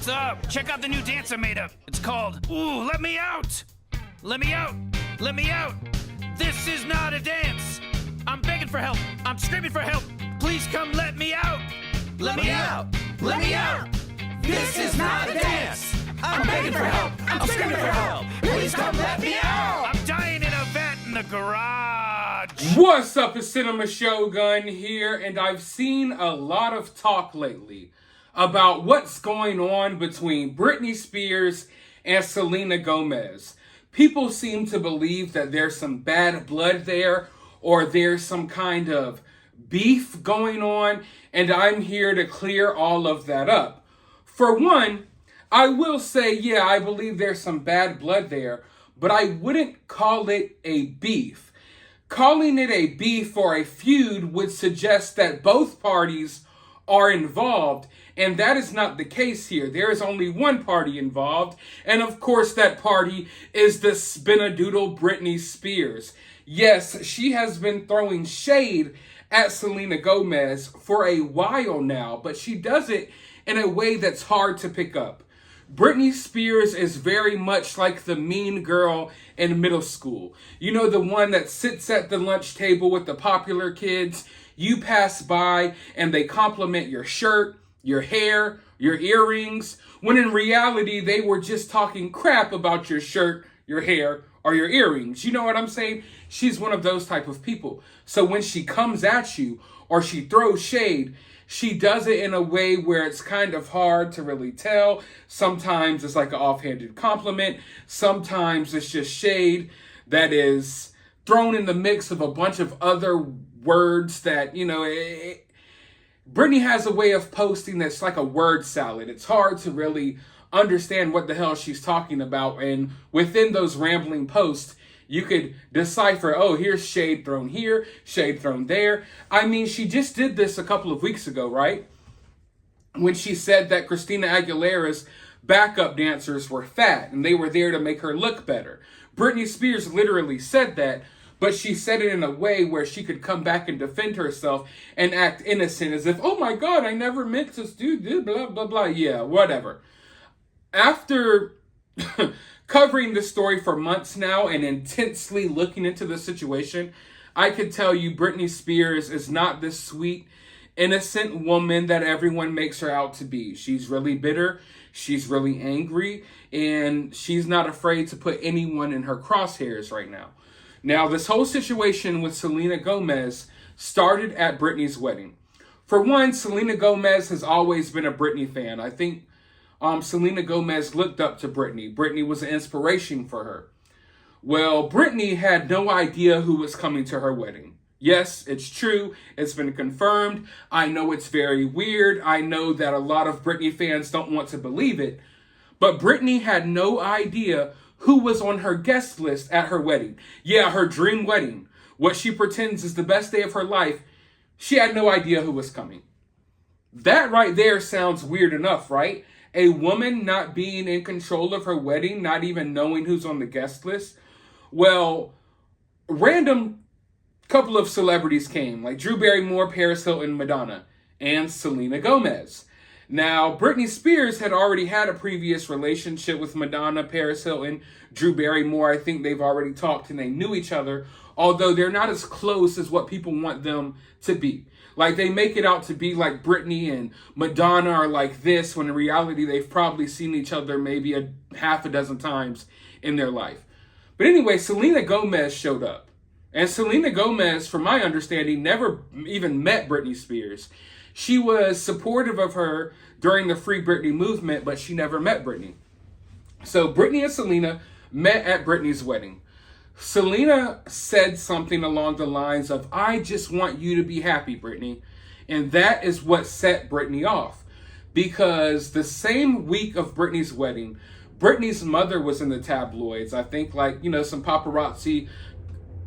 what's up? Check out the new dance I made up. It's called, Ooh, Let Me Out. Let me out. Let me out. This is not a dance. I'm begging for help. I'm screaming for help. Please come let me out. Let me out. Let me out. This is not a dance. I'm begging for help. I'm screaming for help. Please come let me out. I'm dying in a vat in the garage. What's up, it's Cinema Shogun here, and I've seen a lot of talk lately about what's going on between Britney Spears and Selena Gomez. People seem to believe that there's some bad blood there, or there's some kind of beef going on, and I'm here to clear all of that up. For one, I will say, yeah, I believe there's some bad blood there, but I wouldn't call it a beef. Calling it a beef or a feud would suggest that both parties are involved, and that is not the case here. There is only one party involved, and of course that party is the spin-a-doodle Britney Spears. Yes, she has been throwing shade at Selena Gomez for a while now, but she does it in a way that's hard to pick up. Britney Spears is very much like the mean girl in middle school. You know, the one that sits at the lunch table with the popular kids. You pass by and they compliment your shirt, your hair, your earrings, when in reality they were just talking crap about your shirt, your hair, or your earrings. You know what I'm saying? She's one of those type of people. So when she comes at you or she throws shade, she does it in a way where it's kind of hard to really tell. Sometimes it's like an offhanded compliment. Sometimes it's just shade that is thrown in the mix of a bunch of other words that, you know, Britney has a way of posting that's like a word salad. It's hard to really understand what the hell she's talking about. And within those rambling posts, you could decipher, oh, here's shade thrown here, shade thrown there. I mean, she just did this a couple of weeks ago, right? When she said that Christina Aguilera's backup dancers were fat and they were there to make her look better. Britney Spears literally said that, but she said it in a way where she could come back and defend herself and act innocent as if, oh my God, I never meant to do this, blah, blah, blah. Yeah, whatever. After covering this story for months now and intensely looking into the situation, I could tell you Britney Spears is not this sweet, innocent woman that everyone makes her out to be. She's really bitter, she's really angry, and she's not afraid to put anyone in her crosshairs right now. Now, this whole situation with Selena Gomez started at Britney's wedding. For one, Selena Gomez has always been a Britney fan. I think Selena Gomez looked up to Britney. Britney was an inspiration for her. Well, Britney had no idea who was coming to her wedding. Yes, it's true. It's been confirmed. I know it's very weird. I know that a lot of Britney fans don't want to believe it. But Britney had no idea who was on her guest list at her wedding. Yeah, her dream wedding. What she pretends is the best day of her life. She had no idea who was coming. That right there sounds weird enough, right? A woman not being in control of her wedding, not even knowing who's on the guest list. Well, random couple of celebrities came, like Drew Barrymore, Paris Hilton, Madonna, and Selena Gomez. Now, Britney Spears had already had a previous relationship with Madonna, Paris Hilton, Drew Barrymore. I think they've already talked and they knew each other, although they're not as close as what people want them to be. Like, they make it out to be like Britney and Madonna are like this, when in reality they've probably seen each other maybe a half a dozen times in their life. But anyway, Selena Gomez showed up. And Selena Gomez, from my understanding, never even met Britney Spears. She was supportive of her during the Free Britney movement, but she never met Britney. So Britney and Selena met at Britney's wedding. Selena said something along the lines of, I just want you to be happy, Britney. And that is what set Britney off. Because the same week of Britney's wedding, Britney's mother was in the tabloids. I think, like, you know, some paparazzi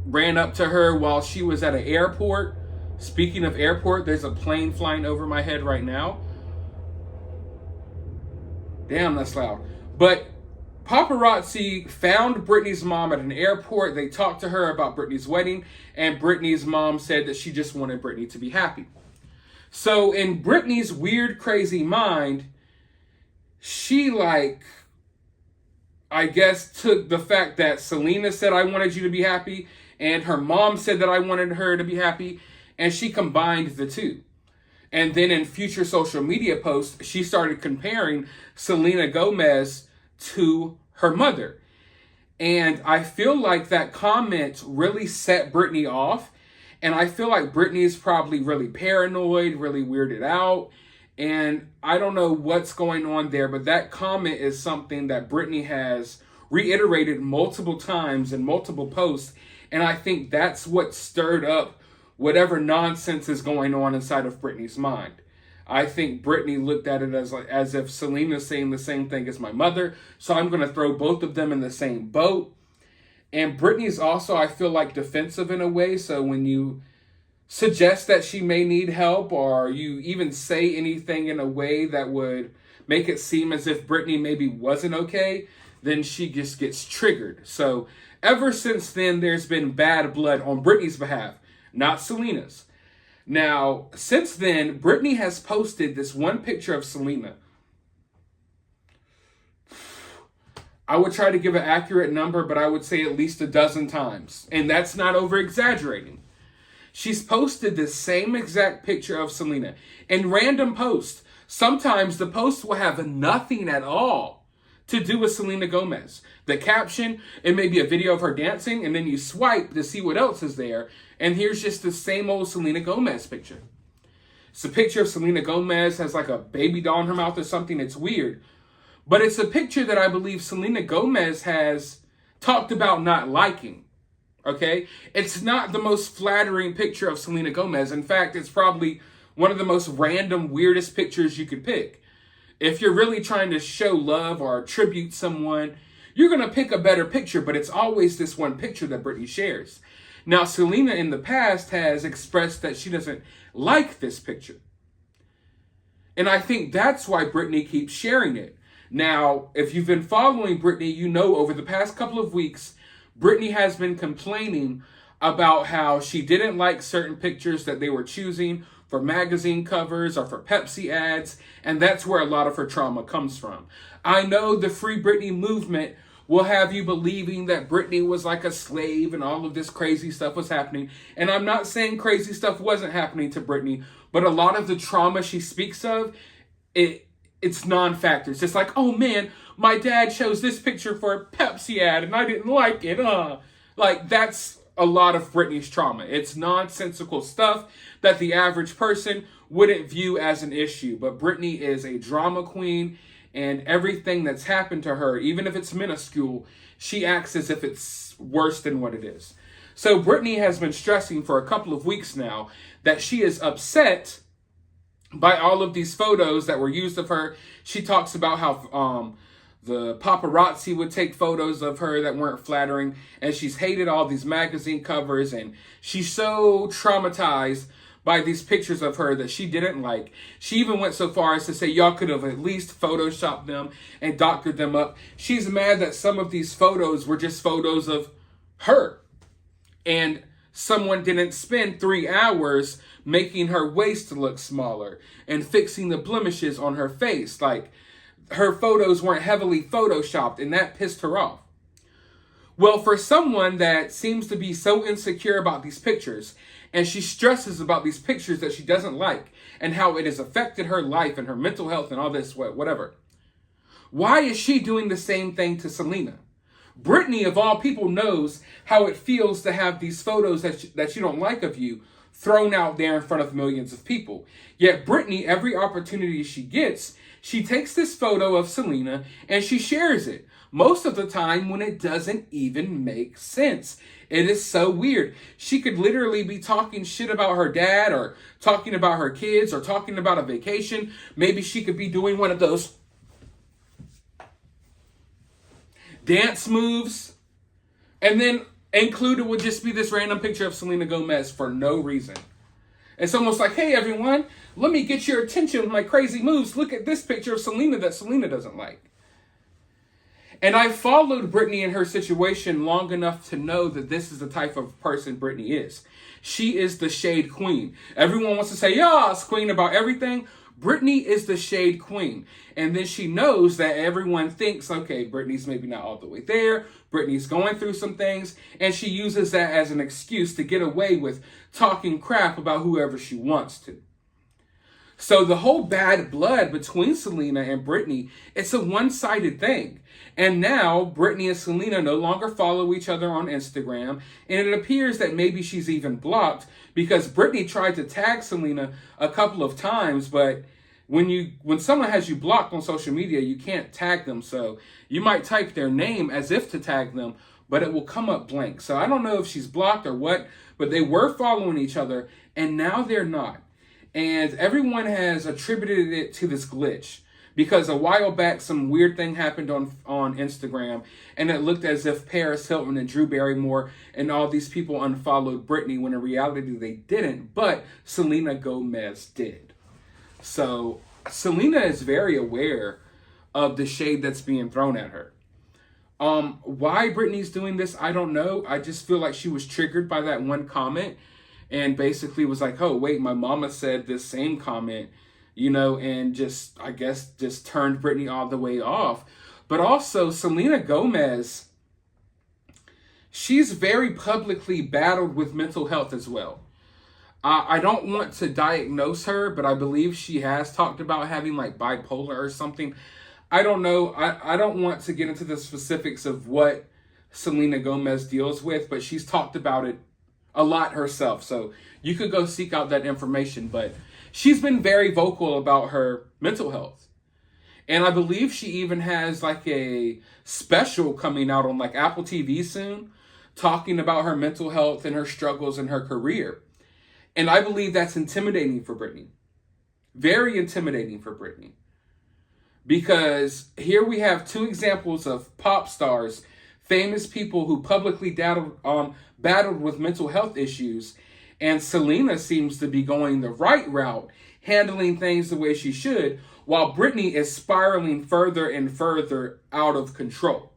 ran up to her while she was at an airport. Speaking of airport, there's a plane flying over my head right now. Damn, that's loud. But paparazzi found Britney's mom at an airport. They talked to her about Britney's wedding, and Britney's mom said that she just wanted Britney to be happy. So in Britney's weird, crazy mind, she I guess took the fact that Selena said, I wanted you to be happy, and her mom said that I wanted her to be happy, and she combined the two. And then in future social media posts, she started comparing Selena Gomez to her mother. And I feel like that comment really set Britney off. And I feel like Britney is probably really paranoid, really weirded out. And I don't know what's going on there, but that comment is something that Britney has reiterated multiple times in multiple posts. And I think that's what stirred up whatever nonsense is going on inside of Britney's mind. I think Britney looked at it as if Selena's saying the same thing as my mother, so I'm going to throw both of them in the same boat. And Britney's also, I feel like, defensive in a way, so when you suggest that she may need help, or you even say anything in a way that would make it seem as if Britney maybe wasn't okay, then she just gets triggered. So ever since then, there's been bad blood on Britney's behalf, not Selena's. Now, since then, Britney has posted this one picture of Selena. I would try to give an accurate number, but I would say at least a dozen times. And that's not over-exaggerating. She's posted this same exact picture of Selena in random posts. Sometimes the post will have nothing at all to do with Selena Gomez. The caption, it may be a video of her dancing, and then you swipe to see what else is there, and here's just the same old Selena Gomez picture. It's a picture of Selena Gomez, has like a baby doll in her mouth or something. It's weird. But it's a picture that I believe Selena Gomez has talked about not liking. Okay? It's not the most flattering picture of Selena Gomez. In fact, it's probably one of the most random, weirdest pictures you could pick. If you're really trying to show love or tribute someone, you're going to pick a better picture, but it's always this one picture that Britney shares. Now, Selena in the past has expressed that she doesn't like this picture. And I think that's why Britney keeps sharing it. Now, if you've been following Britney, you know over the past couple of weeks, Britney has been complaining about how she didn't like certain pictures that they were choosing for magazine covers or for Pepsi ads, and that's where a lot of her trauma comes from. I know the Free Britney movement will have you believing that Britney was like a slave and all of this crazy stuff was happening. And I'm not saying crazy stuff wasn't happening to Britney, but a lot of the trauma she speaks of, it's non-factors. It's like, oh man, my dad chose this picture for a Pepsi ad and I didn't like it. Like, that's a lot of Britney's trauma. It's nonsensical stuff that the average person wouldn't view as an issue. But Britney is a drama queen, and everything that's happened to her, even if it's minuscule, she acts as if it's worse than what it is. So Britney has been stressing for a couple of weeks now that she is upset by all of these photos that were used of her. She talks about how the paparazzi would take photos of her that weren't flattering, and she's hated all these magazine covers, and she's so traumatized by these pictures of her that she didn't like. She even went so far as to say y'all could have at least photoshopped them and doctored them up. She's mad that some of these photos were just photos of her, and someone didn't spend 3 hours making her waist look smaller and fixing the blemishes on her face. Like, her photos weren't heavily photoshopped, and that pissed her off. Well, for someone that seems to be so insecure about these pictures, and she stresses about these pictures that she doesn't like, and how it has affected her life and her mental health and all this, whatever, why is she doing the same thing to Selena? Britney, of all people, knows how it feels to have these photos that you don't like of you thrown out there in front of millions of people. Yet Britney, every opportunity she gets, she takes this photo of Selena and she shares it. Most of the time when it doesn't even make sense. It is so weird. She could literally be talking shit about her dad, or talking about her kids, or talking about a vacation. Maybe she could be doing one of those dance moves, and then included would just be this random picture of Selena Gomez for no reason. It's almost like, hey everyone, let me get your attention with my crazy moves. Look at this picture of Selena that Selena doesn't like. And I followed Britney in her situation long enough to know that this is the type of person Britney is. She is the shade queen. Everyone wants to say, yes, queen, about everything. Britney is the shade queen. And then she knows that everyone thinks, okay, Britney's maybe not all the way there. Britney's going through some things. And she uses that as an excuse to get away with talking crap about whoever she wants to. So the whole bad blood between Selena and Britney, it's a one-sided thing. And now Britney and Selena no longer follow each other on Instagram. And it appears that maybe she's even blocked because Britney tried to tag Selena a couple of times. But when someone has you blocked on social media, you can't tag them. So you might type their name as if to tag them, but it will come up blank. So I don't know if she's blocked or what, but they were following each other and now they're not. And everyone has attributed it to this glitch because a while back, some weird thing happened on Instagram and it looked as if Paris Hilton and Drew Barrymore and all these people unfollowed Britney when in reality they didn't, but Selena Gomez did. So Selena is very aware of the shade that's being thrown at her. Why Britney's doing this, I don't know. I just feel like she was triggered by that one comment. And basically was like, oh, wait, my mama said this same comment, and just turned Britney all the way off. But also, Selena Gomez, she's very publicly battled with mental health as well. I don't want to diagnose her, but I believe she has talked about having like bipolar or something. I don't know. I don't want to get into the specifics of what Selena Gomez deals with, but she's talked about it a lot herself, so you could go seek out that information. But she's been very vocal about her mental health, and I believe she even has like a special coming out on like Apple TV soon, talking about her mental health and her struggles in her career. And I believe that's intimidating for Britney, very intimidating for Britney, because here we have two examples of pop stars, famous people who publicly battled with mental health issues, and Selena seems to be going the right route, handling things the way she should, while Britney is spiraling further and further out of control.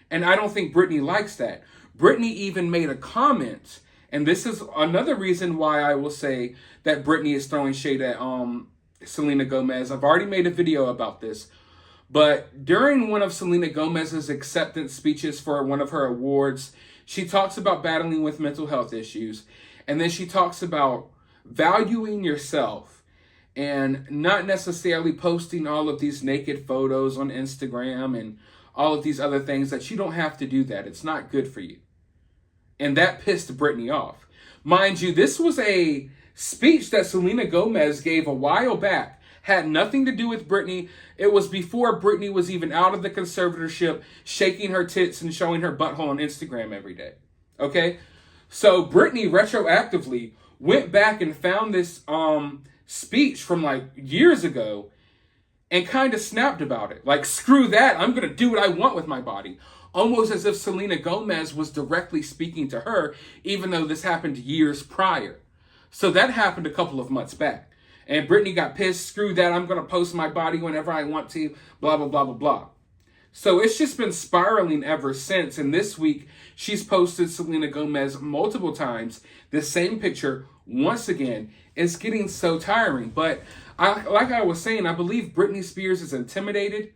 And I don't think Britney likes that. Britney even made a comment, and this is another reason why I will say that Britney is throwing shade at Selena Gomez. I've already made a video about this. But during one of Selena Gomez's acceptance speeches for one of her awards, she talks about battling with mental health issues. And then she talks about valuing yourself and not necessarily posting all of these naked photos on Instagram and all of these other things, that you don't have to do that. It's not good for you. And that pissed Britney off. Mind you, this was a speech that Selena Gomez gave a while back. Had nothing to do with Britney. It was before Britney was even out of the conservatorship, shaking her tits and showing her butthole on Instagram every day. Okay? So Britney retroactively went back and found this speech from like years ago and kind of snapped about it. Like, screw that. I'm going to do what I want with my body. Almost as if Selena Gomez was directly speaking to her, even though this happened years prior. So that happened a couple of months back. And Britney got pissed, screw that, I'm going to post my body whenever I want to, blah, blah, blah, blah, blah. So it's just been spiraling ever since. And this week, she's posted Selena Gomez multiple times. This same picture, once again, it's getting so tiring. But like I was saying, I believe Britney Spears is intimidated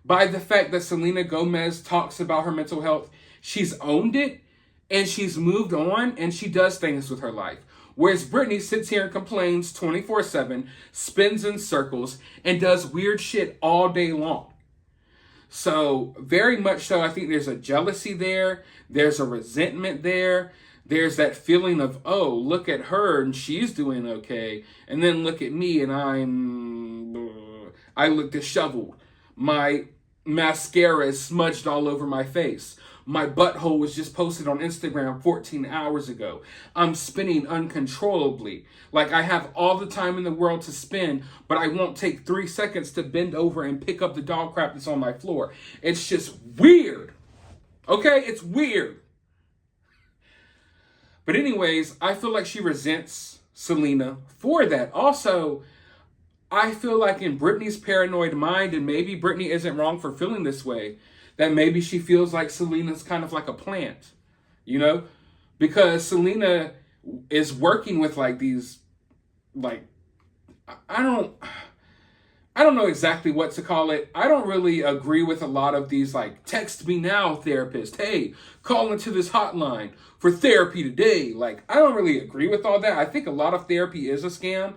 by the fact that Selena Gomez talks about her mental health. She's owned it, and she's moved on, and she does things with her life. Whereas Britney sits here and complains 24/7, spins in circles, and does weird shit all day long. So, very much so, I think there's a jealousy there. There's a resentment there. There's that feeling of, oh, look at her and she's doing okay. And then look at me and I look disheveled. My mascara is smudged all over my face. My butthole was just posted on Instagram 14 hours ago. I'm spinning uncontrollably. Like I have all the time in the world to spin, but I won't take 3 seconds to bend over and pick up the dog crap that's on my floor. It's just weird. Okay? It's weird. But anyways, I feel like she resents Selena for that. Also, I feel like in Britney's paranoid mind, and maybe Britney isn't wrong for feeling this way, that maybe she feels like Selena's kind of like a plant, because Selena is working with like these like I don't know exactly what to call it. I don't really agree with a lot of these like text me now therapists. Hey, call into this hotline for therapy today. Like, I don't really agree with all that. I think a lot of therapy is a scam.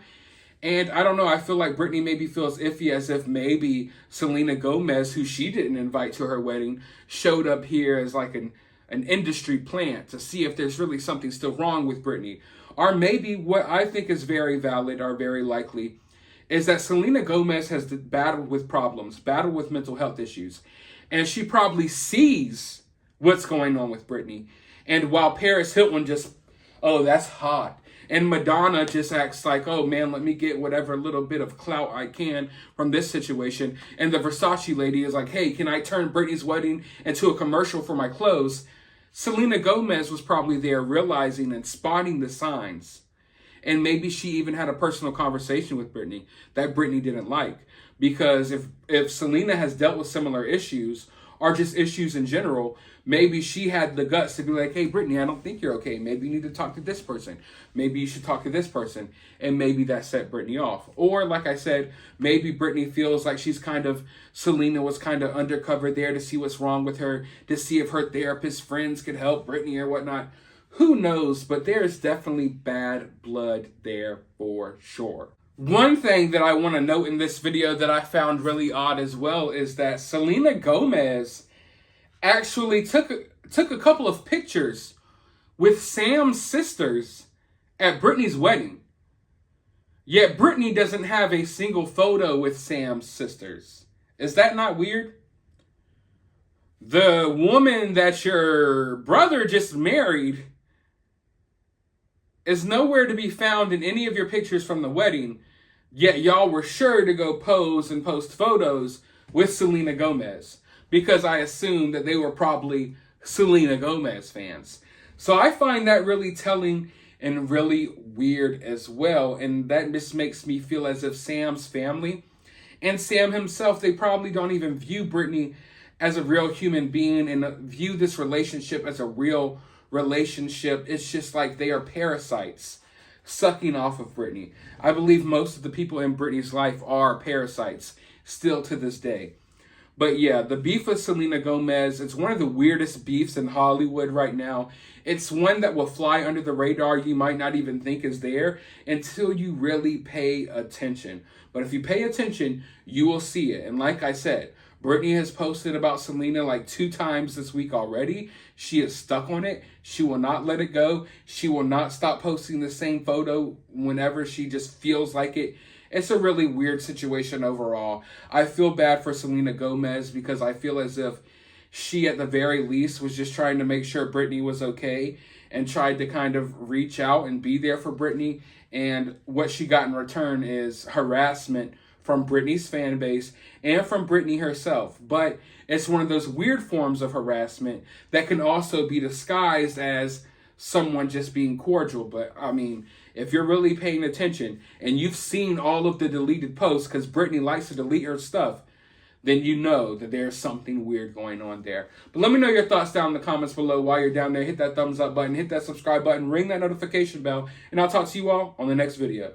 And I don't know, I feel like Britney maybe feels iffy as if maybe Selena Gomez, who she didn't invite to her wedding, showed up here as like an industry plant to see if there's really something still wrong with Britney. Or maybe what I think is very valid or very likely is that Selena Gomez has battled with problems, battled with mental health issues, and she probably sees what's going on with Britney. And while Paris Hilton just, oh, that's hot. And Madonna just acts like, oh man, let me get whatever little bit of clout I can from this situation. And the Versace lady is like, hey, can I turn Britney's wedding into a commercial for my clothes? Selena Gomez was probably there realizing and spotting the signs. And maybe she even had a personal conversation with Britney that Britney didn't like. Because if Selena has dealt with similar issues or just issues in general, maybe she had the guts to be like, hey, Britney, I don't think you're okay. Maybe you need to talk to this person. Maybe you should talk to this person. And maybe that set Britney off. Or like I said, maybe Britney feels like Selena was kind of undercover there to see what's wrong with her, to see if her therapist friends could help Britney or whatnot. Who knows? But there's definitely bad blood there for sure. One thing that I want to note in this video that I found really odd as well is that Selena Gomez actually took a couple of pictures with Sam's sisters at Britney's wedding. Yet Britney doesn't have a single photo with Sam's sisters. Is that not weird? The woman that your brother just married is nowhere to be found in any of your pictures from the wedding, yet y'all were sure to go pose and post photos with Selena Gomez, because I assume that they were probably Selena Gomez fans. So I find that really telling and really weird as well, and that just makes me feel as if Sam's family and Sam himself, they probably don't even view Britney as a real human being and view this relationship as a real relationship. It's just like they are parasites sucking off of Britney. I believe most of the people in Britney's life are parasites still to this day. But yeah, the beef with Selena Gomez, it's one of the weirdest beefs in Hollywood right now. It's one that will fly under the radar. You might not even think is there until you really pay attention. But if you pay attention, you will see it. And like I said, Britney has posted about Selena like 2 times this week already. She is stuck on it. She will not let it go. She will not stop posting the same photo whenever she just feels like it. It's a really weird situation overall. I feel bad for Selena Gomez because I feel as if she at the very least was just trying to make sure Britney was okay and tried to kind of reach out and be there for Britney. And what she got in return is harassment from Britney's fan base and from Britney herself. But it's one of those weird forms of harassment that can also be disguised as someone just being cordial. But I mean, if you're really paying attention and you've seen all of the deleted posts, because Britney likes to delete her stuff, then you know that there's something weird going on there. But let me know your thoughts down in the comments below. While you're down there, hit that thumbs up button, hit that subscribe button, ring that notification bell, and I'll talk to you all on the next video.